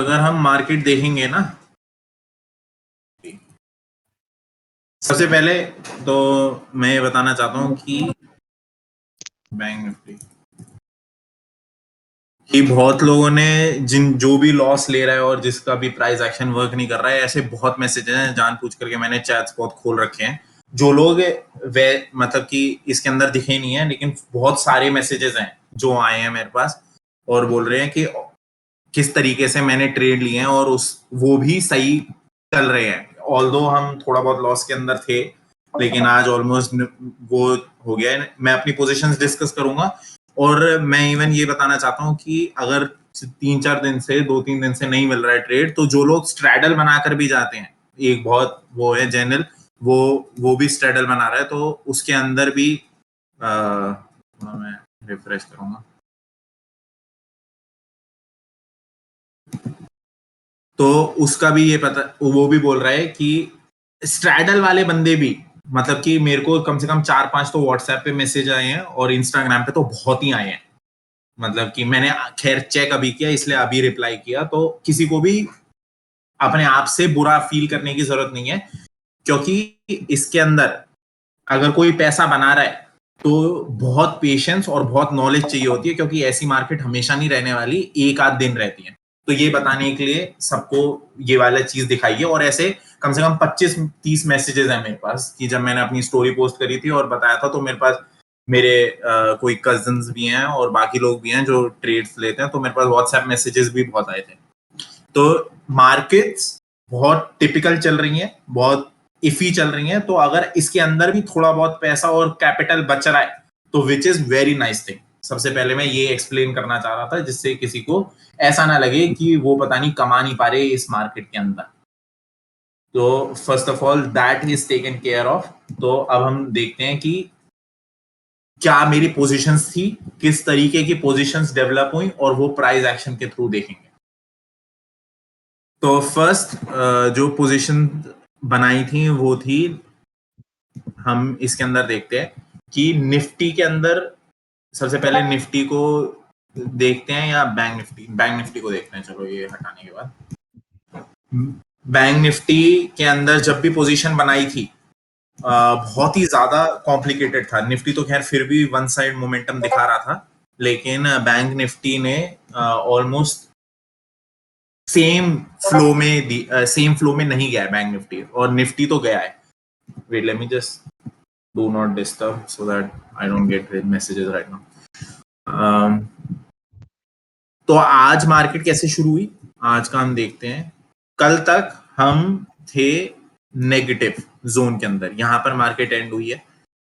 अगर हम मार्केट देखेंगे ना, सबसे पहले तो मैं ये बताना चाहता हूं कि बैंक निफ्टी कि बहुत लोगों ने जो भी लॉस ले रहा है और जिसका भी प्राइस एक्शन वर्क नहीं कर रहा है, ऐसे बहुत मैसेजेस हैं, जानबूझ करके मैंने चैट्स बहुत खोल रखे हैं। जो लोग वे मतलब कि इसके अंदर दिखे नहीं है, लेकिन बहुत सारे मैसेजेस हैं जो आए हैं मेरे पास और बोल रहे हैं कि किस तरीके से मैंने ट्रेड लिए हैं और वो भी सही चल रहे हैं। ऑल्दो हम थोड़ा बहुत लॉस के अंदर थे, लेकिन आज ऑलमोस्ट वो हो गया है। मैं अपनी पोजीशंस डिस्कस करूंगा और मैं इवन ये बताना चाहता हूँ कि अगर 3-4 दिन से 2-3 दिन से नहीं मिल रहा है ट्रेड, तो जो लोग स्ट्रैडल बनाकर भी जाते हैं, एक बहुत वो है जैनल, वो भी स्ट्रैडल बना रहा है, तो उसके अंदर भी मैं रिफ्रेश करूंगा तो उसका भी ये पता, वो भी बोल रहा है कि स्ट्रैडल वाले बंदे भी, मतलब कि मेरे को कम से कम 4-5 तो व्हाट्सएप पे मैसेज आए हैं और इंस्टाग्राम पे तो बहुत ही आए हैं। मतलब कि मैंने खैर चेक अभी किया, इसलिए अभी रिप्लाई किया, तो किसी को भी अपने आप से बुरा फील करने की जरूरत नहीं है, क्योंकि इसके अंदर अगर कोई पैसा बना रहा है तो बहुत पेशेंस और बहुत नॉलेज चाहिए होती है, क्योंकि ऐसी मार्केट हमेशा नहीं रहने वाली, एक आध दिन रहती है। तो ये बताने के लिए सबको ये वाला चीज दिखाई है। और ऐसे कम से कम 25-30 मैसेजेस हैं मेरे पास कि जब मैंने अपनी स्टोरी पोस्ट करी थी और बताया था, तो मेरे पास मेरे कोई कजन्स भी हैं और बाकी लोग भी हैं जो ट्रेड्स लेते हैं, तो मेरे पास व्हाट्सएप मैसेजेस भी बहुत आए थे। तो मार्केट्स बहुत टिपिकल चल रही हैं, बहुत इफी चल रही हैं, तो अगर इसके अंदर भी थोड़ा बहुत पैसा और कैपिटल बच रहा है, तो which is very nice thing. सबसे पहले मैं ये एक्सप्लेन करना चाह रहा था, जिससे किसी को ऐसा ना लगे कि वो पता नहीं कमा नहीं पा रहे इस मार्केट के अंदर। तो first of all that is taken care of. तो अब हम देखते हैं कि क्या मेरी पोजीशंस थी, किस तरीके की पोजीशंस डेवलप हुई, और वो प्राइस एक्शन के थ्रू देखेंगे। तो फर्स्ट जो पोजीशन बनाई थी वो थी, हम इसके अंदर देखते हैं कि निफ्टी के अंदर सबसे पहले निफ्टी को देखते हैं या बैंक निफ्टी को देखते हैं। चलो ये हटाने के बाद बैंक निफ्टी के अंदर जब भी पोजीशन बनाई थी, बहुत ही ज्यादा कॉम्प्लिकेटेड था। निफ्टी तो खैर फिर भी वन साइड मोमेंटम दिखा रहा था, लेकिन बैंक निफ्टी ने ऑलमोस्ट सेम फ्लो में नहीं गया है बैंक निफ्टी, और निफ्टी तो गया है। Wait, let me just do not disturb so that I don't get messages right now. तो आज मार्केट कैसे शुरू हुई, आज का हम देखते हैं। कल तक हम थे नेगेटिव जोन के अंदर, यहां पर मार्केट एंड हुई है,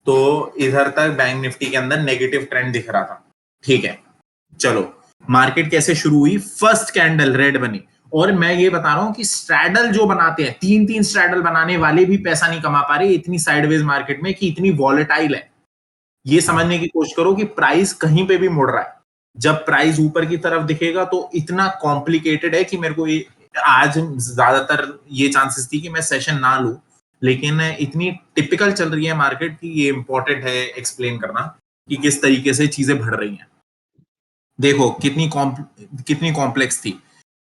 तो इधर तक बैंक निफ्टी के अंदर नेगेटिव ट्रेंड दिख रहा था। ठीक है, चलो मार्केट कैसे शुरू हुई। फर्स्ट कैंडल रेड बनी, और मैं ये बता रहा हूं कि स्ट्रैडल जो बनाते हैं, 3-3 स्ट्रैडल बनाने वाले भी पैसा नहीं कमा पा रहे इतनी साइडवेज मार्केट में, कि इतनी वॉलेटाइल है। ये समझने की कोशिश करो कि प्राइस कहीं पे भी मुड़ रहा है। जब प्राइस ऊपर की तरफ दिखेगा तो इतना कॉम्प्लिकेटेड है कि मेरे को आज ज्यादातर ये चांसेस थी कि मैं सेशन ना लूं, लेकिन इतनी टिपिकल चल रही है मार्केट कि ये इंपॉर्टेंट है एक्सप्लेन करना कि किस तरीके से चीजें बढ़ रही हैं। देखो कितनी कॉम्प्लेक्स थी।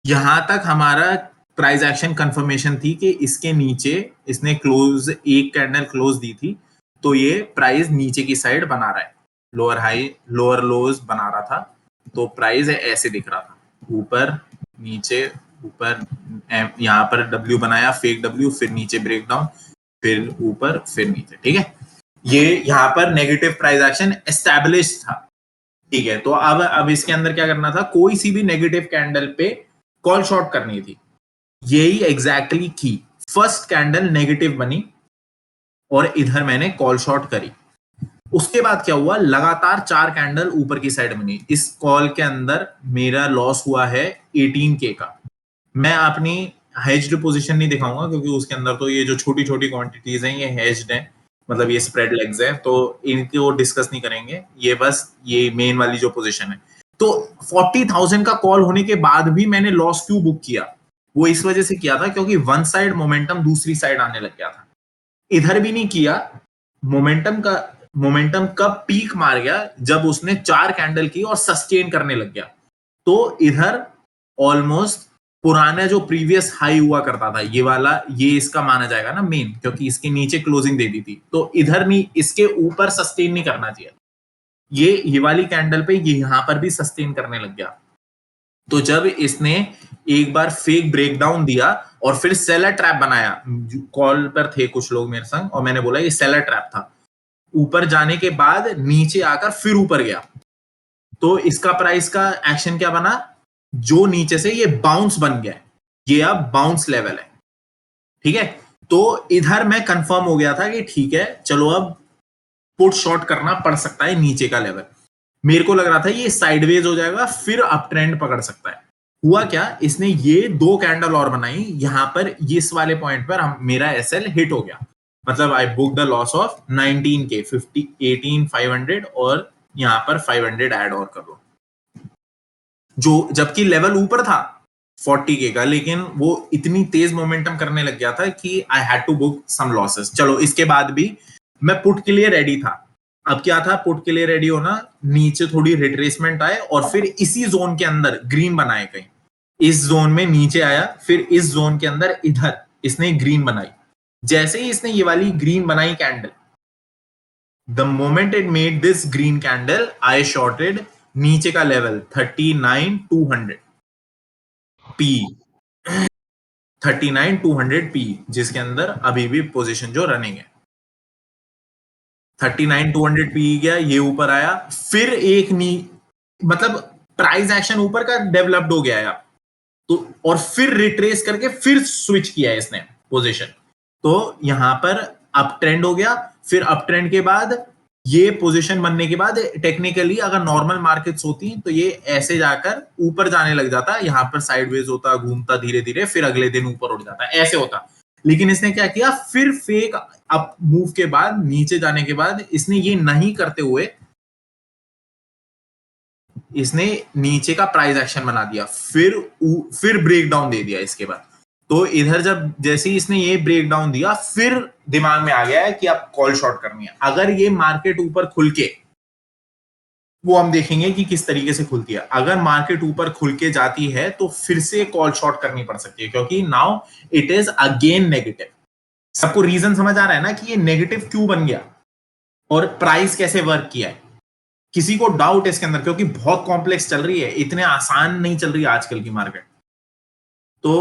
यहां तक हमारा प्राइस एक्शन कंफर्मेशन थी कि इसके नीचे इसने क्लोज, एक कैंडल क्लोज दी थी, तो ये प्राइस नीचे की साइड बना रहा है, लोअर हाई लोअर लोज बना रहा था। तो प्राइस ऐसे दिख रहा था, ऊपर नीचे ऊपर, यहाँ पर डब्ल्यू बनाया, फेक डब्ल्यू, फिर नीचे ब्रेकडाउन, फिर ऊपर, फिर नीचे। ठीक है, ये यहाँ पर नेगेटिव प्राइस एक्शन एस्टैब्लिश था। ठीक है, तो अब इसके अंदर क्या करना था, कोई सी भी नेगेटिव कैंडल पे कॉल शॉर्ट करनी थी। यही एग्जैक्टली की फर्स्ट कैंडल नेगेटिव बनी और इधर मैंने कॉल शॉर्ट करी। उसके बाद क्या हुआ, लगातार 4 कैंडल ऊपर की साइड बनी। इस कॉल के अंदर मेरा लॉस हुआ है 18K का। मैं अपनी हेज्ड पोजीशन नहीं दिखाऊंगा, क्योंकि उसके अंदर तो ये जो छोटी छोटी क्वांटिटीज हैं ये हेज्ड हैं, मतलब ये स्प्रेड लेग्स है, तो इनको डिस्कस नहीं करेंगे। ये बस ये मेन वाली जो पोजीशन है। तो 40,000 का कॉल होने के बाद भी मैंने लॉस क्यों बुक किया, वो इस वजह से किया था क्योंकि वन साइड मोमेंटम दूसरी साइड आने लग गया था। इधर भी नहीं किया, मोमेंटम कब पीक मार गया, जब उसने 4 कैंडल की और सस्टेन करने लग गया, तो इधर ऑलमोस्ट पुराना जो प्रीवियस हाई हुआ करता था ये वाला, ये इसका माना जाएगा ना मेन, क्योंकि इसके नीचे क्लोजिंग दे दी थी, तो इधर नहीं, इसके ऊपर सस्टेन नहीं करना चाहिए। ये वाली कैंडल पे ये यहां पर भी सस्टेन करने लग गया। तो जब इसने एक बार फेक ब्रेकडाउन दिया और फिर सेलर ट्रैप बनाया, कॉल पर थे कुछ लोग मेरे संग और मैंने बोला ये सेलर ट्रैप था, ऊपर जाने के बाद नीचे आकर फिर ऊपर गया, तो इसका प्राइस का एक्शन क्या बना, जो नीचे से ये बाउंस बन गया, ये अब बाउंस लेवल है, ठीक है। तो इधर मैं कंफर्म हो गया था कि ठीक है चलो अब पुट शॉर्ट करना पड़ सकता है नीचे का लेवल। मेरे को लग रहा था ये साइडवेज हो जाएगा फिर अप ट्रेंड पकड़ सकता है। हुआ क्या, इसने ये 2 कैंडल और बनाई, यहां पर इस वाले पॉइंट पर मेरा एसएल हिट हो गया, मतलब I book the loss of 19K, 50 18,500 और यहां पर 500 ऐड और कर लो, जो जबकि लेवल ऊपर था 40K का, लेकिन वो इतनी तेज मोमेंटम करने लग गया था कि I had to book some losses. चलो इसके बाद भी मैं पुट के लिए रेडी था। अब क्या था पुट के लिए रेडी होना, नीचे थोड़ी रिट्रेसमेंट आए और फिर इसी जोन के अंदर ग्रीन बनाए कहीं, इस जोन में नीचे आया, फिर इस जोन के अंदर इधर इसने ग्रीन बनाई। जैसे ही इसने ये वाली ग्रीन बनाई candle, the moment it made this green candle, I shorted नीचे का लेवल 39,200 पी, 39,200 पी, जिसके अंदर अभी भी पोजीशन जो रनिंग है 39,200 पी गया, ये ऊपर आया, फिर एक मतलब प्राइस एक्शन ऊपर का डेवलप्ड हो गया है, तो और फिर रिट्रेस करके फिर स्विच किया है इसने पोजीशन, तो यहां पर अप ट्रेंड हो गया। फिर अप ट्रेंड के बाद ये पोजीशन बनने के बाद टेक्निकली अगर नॉर्मल मार्केट्स होती तो ये ऐसे जाकर ऊपर जाने लग जाता, यहां पर साइडवेज होता, घूमता धीरे धीरे, फिर अगले दिन ऊपर उठ जाता, ऐसे होता। लेकिन इसने क्या किया, फिर फेक अप मूव के बाद नीचे जाने के बाद इसने ये नहीं करते हुए इसने नीचे का प्राइस एक्शन बना दिया, फिर ब्रेक डाउन दे दिया इसके बाद। तो इधर जब जैसे ही इसने ये ब्रेक डाउन दिया, फिर दिमाग में आ गया है कि अब कॉल शॉर्ट करनी है। अगर ये मार्केट ऊपर खुल के, वो हम देखेंगे कि किस तरीके से खुलती है, अगर मार्केट ऊपर खुल के जाती है तो फिर से कॉल शॉर्ट करनी पड़ सकती है, क्योंकि now it is again negative. सबको रीजन समझ आ रहा है ना कि ये नेगेटिव क्यों बन गया और प्राइस कैसे वर्क किया है। किसी को डाउट है इसके अंदर, क्योंकि बहुत कॉम्प्लेक्स चल रही है, इतने आसान नहीं चल रही है आजकल की मार्केट। तो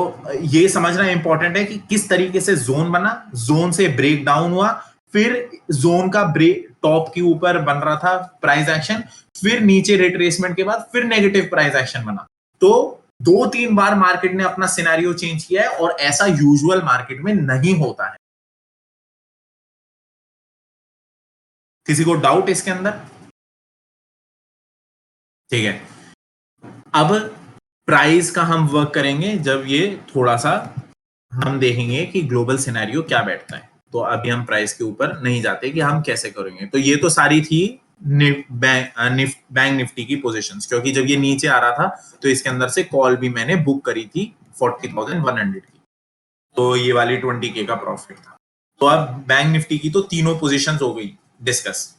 ये समझना इंपॉर्टेंट है कि किस तरीके से जोन बना, जोन से ब्रेक डाउन हुआ, फिर जोन का ब्रेक टॉप के ऊपर बन रहा था प्राइस एक्शन, फिर नीचे रिट्रेसमेंट के बाद फिर नेगेटिव प्राइस एक्शन बना। तो 2-3 बार मार्केट ने अपना सिनेरियो चेंज किया है और ऐसा यूजुअल मार्केट में नहीं होता है। किसी को डाउट इसके अंदर? ठीक है, अब प्राइस का हम वर्क करेंगे जब ये थोड़ा सा हम देखेंगे कि ग्लोबल सिनेरियो क्या बैठता है। तो अभी हम प्राइस के ऊपर नहीं जाते कि हम कैसे करेंगे। तो ये तो सारी थी बैंक निफ्टी की पोजीशंस, क्योंकि जब ये नीचे आ रहा था तो इसके अंदर से कॉल भी मैंने बुक करी थी 40,100 की, तो ये वाली 20K का प्रॉफिट था। तो अब बैंक निफ्टी की तो तीनों पोजीशंस हो गई डिस्कस।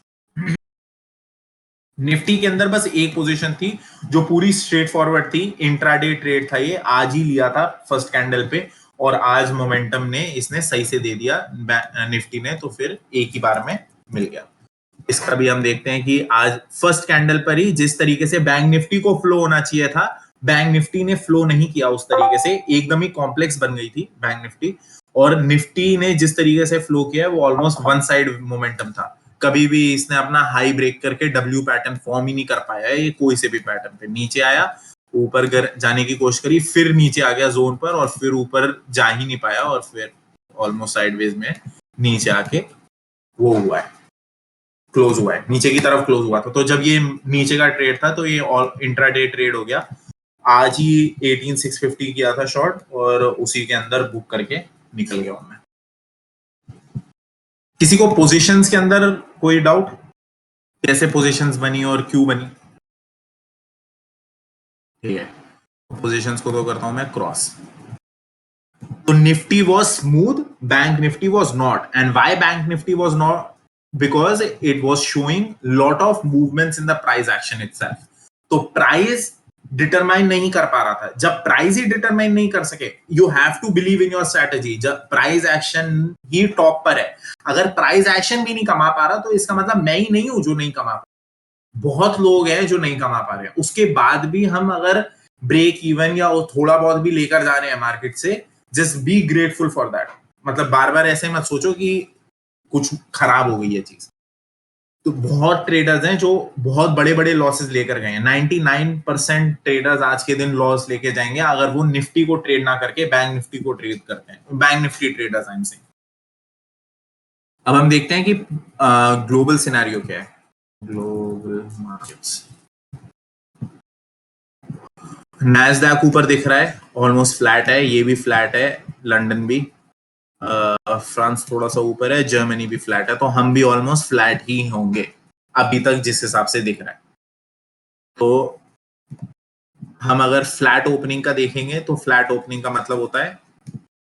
निफ्टी के अंदर बस एक पोजीशन थी जो पूरी स्ट्रेट फॉरवर्ड थी, इंट्राडे ट्रेड था, ये आज ही लिया था फर्स्ट कैंडल पे, और आज मोमेंटम ने इसने सही से दे दिया निफ्टी ने, तो फिर एक ही बार में मिल गया। इसका भी हम देखते हैं कि आज फर्स्ट कैंडल पर ही जिस तरीके से बैंक निफ्टी को फ्लो होना चाहिए था, बैंक निफ्टी ने फ्लो नहीं किया उस तरीके से, एकदम ही कॉम्प्लेक्स बन गई थी बैंक निफ्टी, और निफ्टी ने जिस तरीके से फ्लो किया वो ऑलमोस्ट वन साइड मोमेंटम था। कभी भी इसने अपना हाई ब्रेक करके डब्ल्यू पैटर्न फॉर्म ही नहीं कर पाया है, ये कोई से भी पैटर्न पे नीचे आया, ऊपर जाने की कोशिश करी, फिर नीचे आ गया जोन पर और फिर ऊपर जा ही नहीं पाया, और फिर ऑलमोस्ट साइडवेज में नीचे आके वो हुआ है, क्लोज हुआ है, नीचे की तरफ क्लोज हुआ था। तो जब ये नीचे का ट्रेड था तो ये इंट्राडे ट्रेड हो गया। आज ही 18,650 किया था शॉर्ट और उसी के अंदर बुक करके निकल गया मैं। किसी को पोजीशंस के अंदर कोई डाउट, कैसे पोजीशंस बनी और क्यों बनी? ठीक है, पोजीशंस को तो करता हूं मैं क्रॉस। तो Nifty was smooth, bank Nifty was not, and why bank Nifty was not, because it was showing lot of movements in the price action itself. तो प्राइस डिटरमाइन नहीं कर पा रहा था। जब प्राइस ही डिटरमाइन नहीं कर सके, you have to believe in your strategy. जब प्राइस एक्शन ही टॉप पर है, अगर प्राइस एक्शन भी नहीं कमा पा रहा तो इसका मतलब मैं ही नहीं हूं जो नहीं कमा पा। बहुत लोग हैं जो नहीं कमा पा रहे हैं, उसके बाद भी हम अगर ब्रेक इवन या थोड़ा बहुत भी लेकर जा रहे हैं मार्केट से, just be grateful for that. मतलब बार बार ऐसे मत सोचो कि कुछ खराब हो गई है चीज। तो बहुत ट्रेडर्स हैं जो बहुत बड़े बड़े लॉसेस लेकर गए हैं। 99% ट्रेडर्स आज के दिन लॉस लेके जाएंगे अगर वो निफ्टी को ट्रेड ना करके बैंक निफ्टी को ट्रेड करते हैं। बैंक निफ्टी ट्रेडर्स हैं इनसे। अब हम देखते हैं कि ग्लोबल सिनेरियो क्या है। ग्लोबल मार्केट्स, नैस्डैक ऊपर दिख रहा है, ऑलमोस्ट फ्लैट है, ये भी फ्लैट है, लंदन भी, फ्रांस थोड़ा सा ऊपर है, जर्मनी भी फ्लैट है, तो हम भी ऑलमोस्ट फ्लैट ही होंगे अभी तक जिस हिसाब से दिख रहा है। तो हम अगर फ्लैट ओपनिंग का देखेंगे तो फ्लैट ओपनिंग का मतलब होता है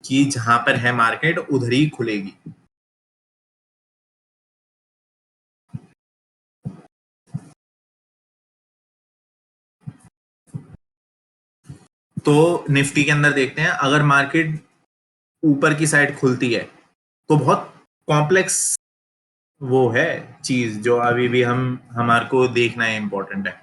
कि जहां पर है मार्केट उधर ही खुलेगी। तो निफ्टी के अंदर देखते हैं, अगर मार्केट ऊपर की साइड खुलती है तो बहुत कॉम्प्लेक्स वो है चीज जो अभी भी हमारे को देखना है, इंपॉर्टेंट है।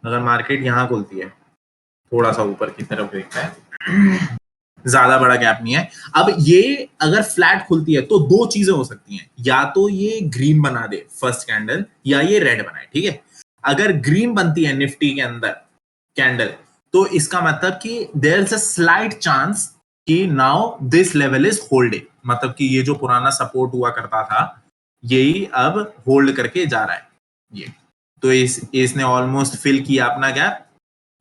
अगर मार्केट यहाँ खुलती है, थोड़ा सा ऊपर की तरफ देखता है, ज्यादा बड़ा गैप नहीं है। अब ये अगर फ्लैट खुलती है तो दो चीजें हो सकती हैं, या तो ये ग्रीन बना दे फर्स्ट कैंडल, या ये रेड बनाए। ठीक है, अगर ग्रीन बनती है निफ्टी के अंदर कैंडल, तो इसका मतलब कि there is a slight chance कि now this level is holding, मतलब कि ये जो पुराना सपोर्ट हुआ करता था यही अब होल्ड करके जा रहा है। ये तो इसने ऑलमोस्ट फिल किया अपना गैप,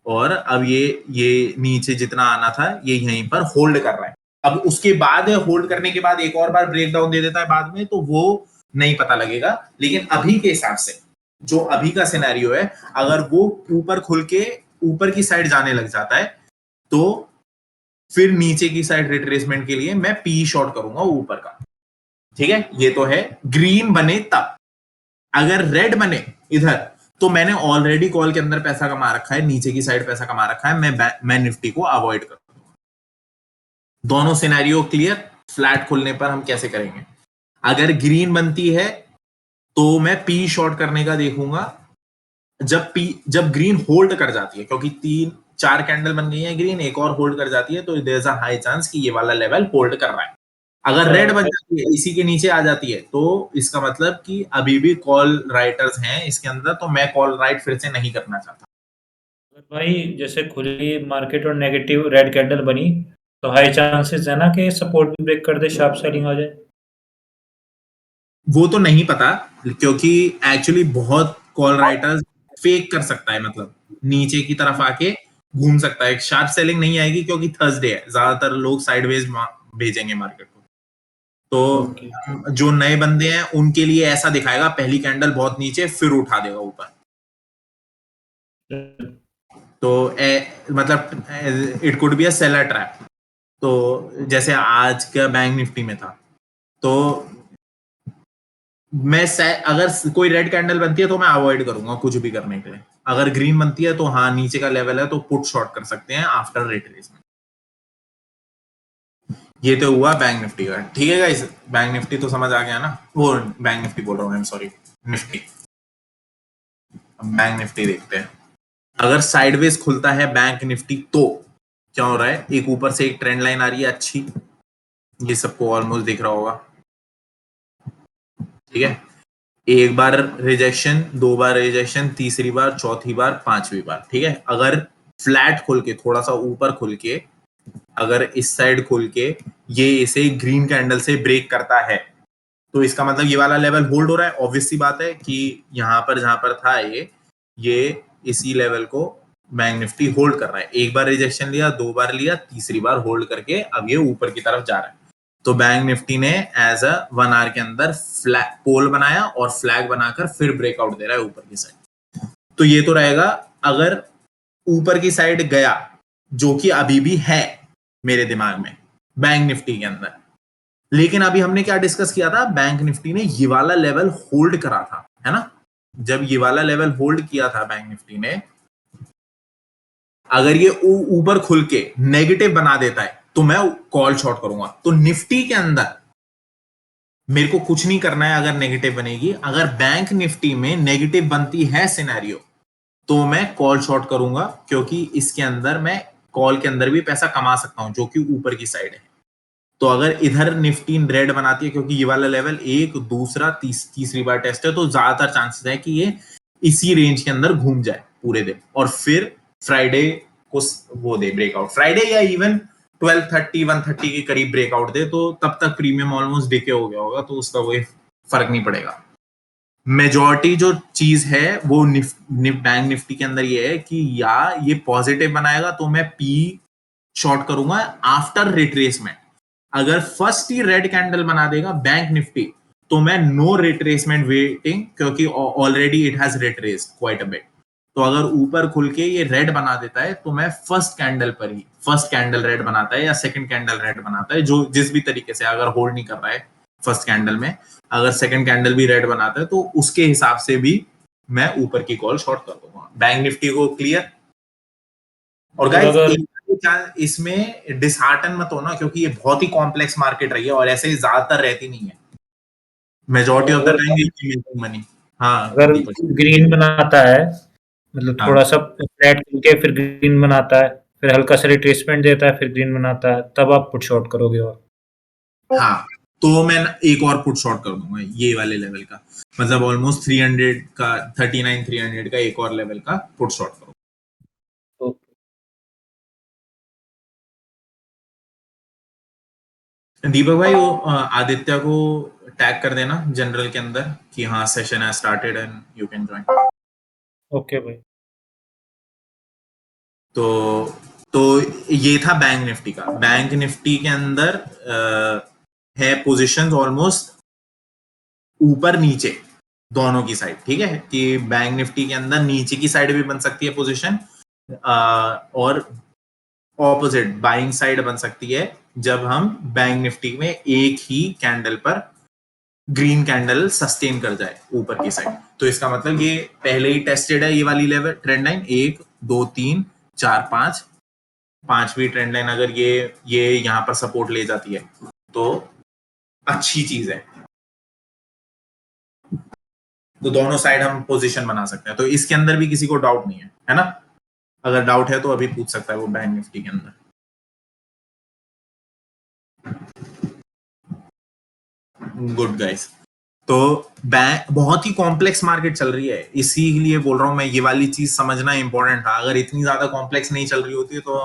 और अब ये नीचे जितना आना था ये यहीं पर होल्ड कर रहा है। अब उसके बाद होल्ड करने के बाद एक और बार ब्रेकडाउन दे देता है बाद में, तो वो नहीं पता लगेगा। लेकिन अभी के हिसाब से जो अभी का सिनेरियो है, अगर वो ऊपर खुल के ऊपर की साइड जाने लग जाता है तो फिर नीचे की साइड रिट्रेसमेंट के लिए मैं पी शॉर्ट करूंगा ऊपर का। ठीक है, ये तो है ग्रीन बने तब। अगर रेड बने इधर, तो मैंने ऑलरेडी कॉल के अंदर पैसा कमा रखा है, नीचे की साइड पैसा कमा रखा है, मैं निफ्टी को अवॉइड करूंगा। दोनों सिनेरियो क्लियर। फ्लैट खुलने पर हम कैसे करेंगे? अगर ग्रीन बनती है तो मैं पी शॉर्ट करने का देखूंगा। जब ग्रीन होल्ड कर जाती है, क्योंकि 3-4 कैंडल बन गई है ग्रीन, एक और होल्ड कर जाती है, तो there is a high chance कि ये वाला लेवल होल्ड कर रहा है। अगर रेड बन जाती है, इसी के नीचे आ जाती है, तो इसका मतलब कि अभी भी कॉल राइटर्स हैं इसके अंदर, तो मैं कॉल राइट फिर से नहीं करना चाहता। भाई जैसे खुली मार्केट और नेगेटिव रेड कैंडल बनी तो हाई चांसेस है ना कि सपोर्ट भी ब्रेक कर दे, शार्प सेलिंग आ जाए। वो तो नहीं पता, क्योंकि एक्चुअली बहुत कॉल राइटर्स फेक कर सकता है, मतलब नीचे की तरफ आके घूम सकता है। शार्प सेलिंग नहीं आएगी क्योंकि थर्सडे है, ज्यादातर लोग साइडवेज भेजेंगे मार्केट को। ओके। तो जो नए बंदे हैं उनके लिए ऐसा दिखाएगा, पहली कैंडल बहुत नीचे फिर उठा देगा ऊपर। तो मतलब it could be a seller trap. तो जैसे आज का बैंक निफ्टी में था, तो अगर कोई रेड कैंडल बनती है तो मैं अवॉइड करूंगा कुछ भी करने के लिए। अगर ग्रीन बनती है तो हाँ, नीचे का लेवल है तो पुट शॉर्ट कर सकते हैं आफ्टर रिट्रेसमेंट। ये तो हुआ बैंक निफ्टी का। ठीक है गाइस, बैंक निफ्टी तो समझ आ गया ना। वो बैंक निफ्टी बोल रहा हूँ, सॉरी, निफ्टी। बैंक निफ्टी देखते हैं। अगर साइडवेज खुलता है बैंक निफ्टी तो क्या हो रहा है? एक ऊपर से एक ट्रेंड लाइन आ रही है अच्छी, ये सबको ऑलमोस्ट दिख रहा होगा। ठीक है, एक बार रिजेक्शन, दो बार रिजेक्शन, तीसरी बार, चौथी बार, पांचवी बार। ठीक है, अगर फ्लैट खुल के थोड़ा सा ऊपर खुल के, अगर इस साइड खुल के ये इसे ग्रीन कैंडल से ब्रेक करता है, तो इसका मतलब ये वाला लेवल होल्ड हो रहा है। ऑब्वियस सी बात है कि यहाँ पर जहां पर था ये इसी लेवल को बैंक निफ्टी होल्ड कर रहा है। एक बार रिजेक्शन लिया, दो बार लिया, तीसरी बार होल्ड करके अब ये ऊपर की तरफ जा रहा है। तो बैंक निफ्टी ने एज अ 1 आवर के अंदर फ्लैग पोल बनाया और फ्लैग बनाकर फिर ब्रेकआउट दे रहा है ऊपर की साइड। तो ये तो रहेगा अगर ऊपर की साइड गया, जो कि अभी भी है मेरे दिमाग में बैंक निफ्टी के अंदर। लेकिन अभी हमने क्या डिस्कस किया था? बैंक निफ्टी ने ये वाला लेवल होल्ड करा था, है ना? जब ये वाला लेवल होल्ड किया था बैंक निफ्टी ने, अगर ये ऊपर खुल के नेगेटिव बना देता है तो मैं कॉल शॉर्ट करूंगा। तो निफ्टी के अंदर मेरे को कुछ नहीं करना है अगर नेगेटिव बनेगी। अगर बैंक निफ्टी में नेगेटिव बनती है सिनेरियो तो मैं कॉल शॉर्ट करूंगा, क्योंकि इसके अंदर मैं कॉल के अंदर भी पैसा कमा सकता हूं जो कि ऊपर की साइड है। तो अगर इधर निफ्टी रेड बनाती है, क्योंकि ये वाला लेवल एक दूसरा तीसरी बार टेस्ट है, तो ज्यादातर चांसेस है कि ये इसी रेंज के अंदर घूम जाए पूरे दिन और फिर फ्राइडे को वो दे ब्रेकआउट। फ्राइडे या इवन 12:30 1:30 के करीब ब्रेकआउट दे, तो तब तक प्रीमियम ऑलमोस्ट डिके हो गया होगा, तो उसका कोई फर्क नहीं पड़ेगा। मेजॉरिटी जो चीज है वो बैंक निफ्टी के अंदर ये है कि या ये पॉजिटिव बनाएगा तो मैं पी शॉर्ट करूंगा आफ्टर रिट्रेसमेंट। अगर फर्स्ट ही रेड कैंडल बना देगा बैंक निफ्टी तो मैं नो रिट्रेसमेंट वेटिंग, क्योंकि already it has retraced quite a bit. तो अगर ऊपर खुल के ये रेड बना देता है तो मैं फर्स्ट कैंडल पर ही, फर्स्ट कैंडल रेड बनाता है या सेकंड कैंडल रेड बनाता है, जो जिस भी तरीके से, अगर होल्ड नहीं कर रहा है फर्स्ट कैंडल में, अगर सेकंड कैंडल भी रेड बनाता है तो उसके हिसाब से भी मैं ऊपर की कॉल शॉर्ट कर दूंगा बैंक निफ्टी को। क्लियर? और गाइस इसमें डिसहार्टन मत होना, क्योंकि ये बहुत ही कॉम्प्लेक्स मार्केट रही है और ऐसे ज्यादातर रहती नहीं है। Majority of the time money. हाँ अगर दीपक। ग्रीन बनाता है, मतलब हाँ थोड़ा सा फ्लैट करके फिर ग्रीन बनाता है, फिर हल्का सा रिट्रेसमेंट देता है, फिर ग्रीन बनाता है, तब आप पुट शॉर्ट करोगे। और हाँ, तो मैं एक और पुट शॉर्ट कर दूंगा ये वाले लेवल का, मतलब ऑलमोस्ट 300 का, 39 300 का एक और लेवल का पुट शॉर्ट करूंगा। तो दीपक भाई वो आदित्य को टैग कर देना जनरल के अंदर कि हाँ session has started and you can join. Okay भाई। तो तो ये था बैंक निफ्टी का। बैंक निफ्टी के अंदर है पोजीशंस ऑलमोस्ट ऊपर नीचे दोनों की साइड, ठीक है, कि बैंक निफ्टी के अंदर नीचे की साइड भी बन सकती है पोजीशन और ऑपोजिट बाइंग साइड बन सकती है जब हम बैंक निफ्टी में एक ही कैंडल पर ग्रीन कैंडल सस्टेन कर जाए ऊपर की साइड। तो इसका मतलब ये पहले ही टेस्टेड है, ये वाली लेवल ट्रेंड लाइन 1 2 3 4 5, पांचवी ट्रेंड लाइन अगर ये यहाँ पर सपोर्ट ले जाती है तो अच्छी चीज है। तो दोनों साइड हम पोजीशन बना सकते हैं, तो इसके अंदर भी किसी को डाउट नहीं है ना? अगर डाउट है तो अभी पूछ सकता है वो बैंक निफ्टी के अंदर। Good guys. तो बैंक बहुत ही कॉम्प्लेक्स मार्केट चल रही है, इसीलिए बोल रहा हूं मैं, ये वाली चीज समझना इंपॉर्टेंट था। अगर इतनी ज्यादा कॉम्प्लेक्स नहीं चल रही होती तो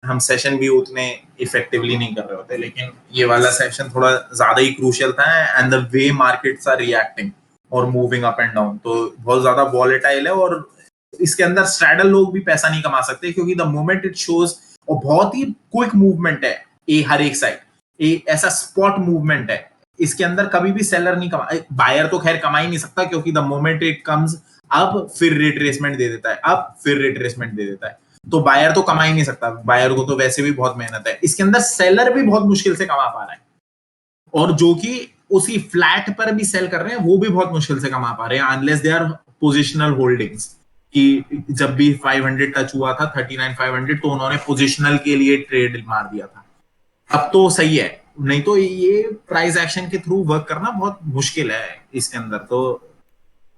हम सेशन भी उतने इफेक्टिवली नहीं कर रहे होते, लेकिन ये वाला सेशन थोड़ा ज्यादा ही क्रूशियल था and the way markets are reacting और मूविंग अप एंड डाउन, तो बहुत ज्यादा वॉलेटाइल है और इसके अंदर स्ट्रैडल लोग भी पैसा नहीं कमा सकते, क्योंकि द मोमेंट इट शोज, और बहुत ही क्विक मूवमेंट है ये हर एक साइड, ऐसा स्पॉट मूवमेंट है। इसके अंदर कभी भी सेलर नहीं कमा, बायर तो खैर कमा ही नहीं सकता, क्योंकि द मोमेंट इट कम्स अब फिर रिट्रेसमेंट दे देता है, अब फिर रिट्रेसमेंट दे देता है, तो बायर तो कमा ही नहीं सकता। बायर को तो वैसे भी बहुत मेहनत है। इसके अंदर सेलर भी बहुत मुश्किल से कमा पा रहा है, और जो कि उसी फ्लैट पर भी सेल कर रहे हैं वो भी बहुत मुश्किल से कमा पा रहे हैं, unless they are positional holdings. कि जब भी 500 टच हुआ था 39 500, तो उन्होंने पोजिशनल के लिए ट्रेड मार दिया था। अब तो सही है, नहीं तो ये प्राइस एक्शन के थ्रू वर्क करना बहुत मुश्किल है इसके अंदर। तो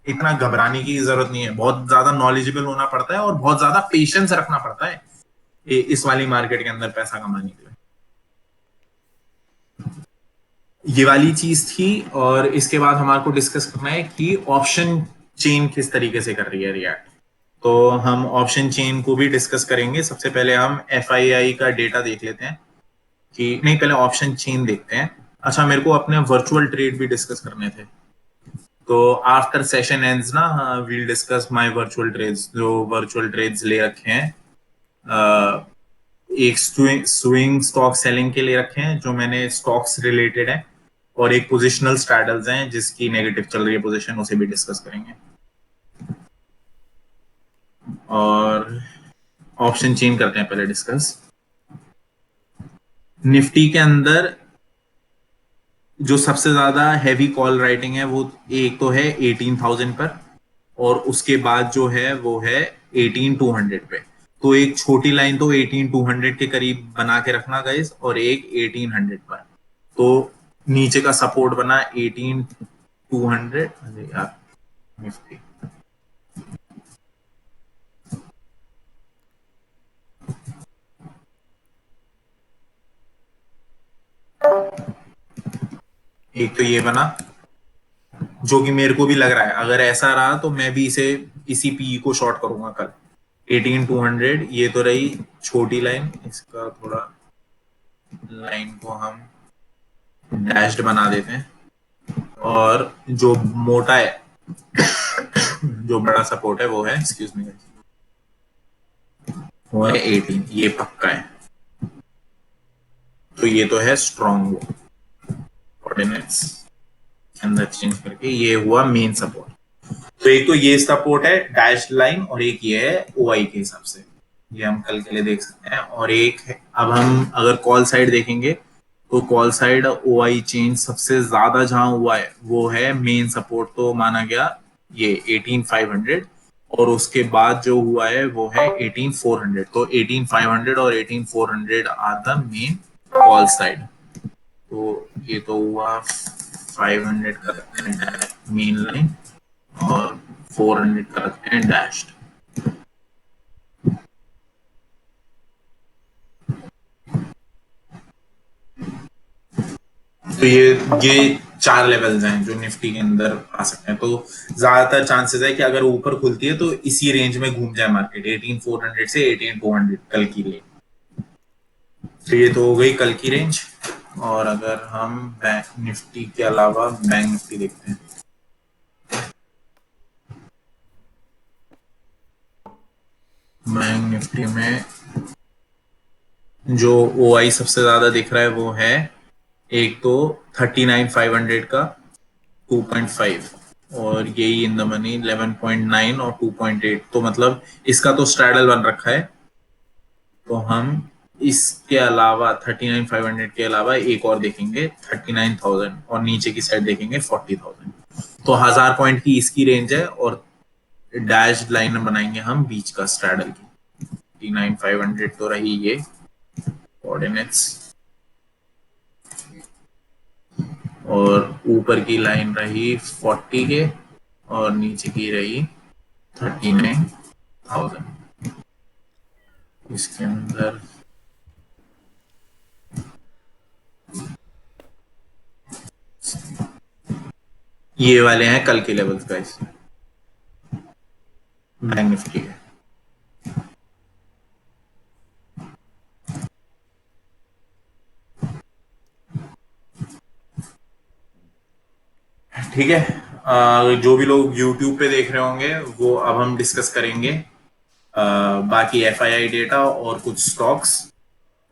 इतना घबराने की जरूरत नहीं है, बहुत ज्यादा नॉलेजेबल होना पड़ता है और बहुत ज्यादा पेशेंस रखना पड़ता है इस वाली मार्केट के अंदर पैसा कमाने के लिए। ये वाली चीज थी। और इसके बाद हमारे को डिस्कस करना है कि ऑप्शन चेन किस तरीके से कर रही है रिएक्ट। तो हम ऑप्शन चेन को भी डिस्कस करेंगे। सबसे पहले हम FII का डेटा देख लेते हैं, कि नहीं पहले ऑप्शन चेन देखते हैं। अच्छा, मेरे को अपने वर्चुअल ट्रेड भी डिस्कस करने थे, तो आफ्टर सेशन एंड्स ना we'll discuss my virtual trades, जो वर्चुअल ट्रेड्स ले रखे हैं। एक स्विंग स्टॉक सेलिंग के लिए रखे हैं जो मैंने स्टॉक्स रिलेटेड है, और एक पोजिशनल स्ट्रैडल्स हैं जिसकी नेगेटिव चल रही है पोजीशन, उसे भी डिस्कस करेंगे। और ऑप्शन चेन करते हैं पहले डिस्कस। निफ्टी के अंदर जो सबसे ज्यादा हैवी कॉल राइटिंग है वो एक तो है 18,000 पर, और उसके बाद जो है वो है 18,200 पे। तो एक छोटी लाइन तो 18200 के करीब बना के रखना गाइस, और एक 1800 पर। तो नीचे का सपोर्ट बना 18200। अरे यार निफ्टी, एक तो ये बना, जो कि मेरे को भी लग रहा है अगर ऐसा रहा तो मैं भी इसी पीई को शॉर्ट करूंगा कल। 18200 ये तो रही छोटी लाइन, इसका थोड़ा लाइन को हम डैश्ड बना देते हैं। और जो मोटा है, जो बड़ा सपोर्ट है वो है, एक्सक्यूज मी, वो है 18, ये पक्का है। तो ये तो है स्ट्रॉन्ग कोऑर्डिनेट्स अंदर चेंज करके, ये हुआ मेन सपोर्ट। तो एक तो ये सपोर्ट है डैश लाइन, और एक ये है ओआई के हिसाब से, ये हम कल के लिए देख सकते हैं। और एक है, अब हम अगर कॉल साइड देखेंगे तो कॉल साइड ओआई चेंज सबसे ज्यादा जहां हुआ है वो है मेन सपोर्ट, तो माना गया ये 18500, और उसके बाद जो हुआ है वो है 18400। तो 18500 और 18400 are the main call side. तो ये तो हुआ 500 का मेन लाइन, और 400 का रखते हैं डैश्ड। तो ये चार लेवल्स हैं जो निफ्टी के अंदर आ सकते हैं। तो ज्यादातर चांसेस है कि अगर ऊपर खुलती है तो इसी रेंज में घूम जाए मार्केट, 18400 से 18200 कल की रेंज। तो ये तो हो गई कल की रेंज। और अगर हम बैंक निफ्टी के अलावा बैंक निफ्टी देखते हैं, बैंक निफ्टी में जो ओआई सबसे ज्यादा दिख रहा है वो है एक तो 39500 का 2.5, और यही इन द मनी 11.9 और 2.8। तो मतलब इसका तो स्ट्रैडल बन रखा है। तो हम इसके अलावा 39500 के अलावा एक और देखेंगे 39000, और नीचे की साइड देखेंगे 40000। तो 1000 पॉइंट की इसकी रेंज है, और डैश लाइन बनाएंगे हम बीच का स्ट्रैडल की। 39500 तो रही ये कोऑर्डिनेट्स, और ऊपर की लाइन रही 40 के, और नीचे की रही 39000। इसके अंदर ये वाले हैं कल के लेवल्स गाइस, बैंक निफ्टी के। ठीक है, जो भी लोग YouTube पे देख रहे होंगे वो अब हम डिस्कस करेंगे बाकी एफआईआई डेटा और कुछ स्टॉक्स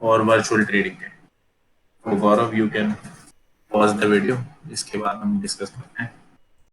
और वर्चुअल ट्रेडिंग के। तो Gaurav, you can pause the video, इसके बाद हम डिस्कस करते हैं।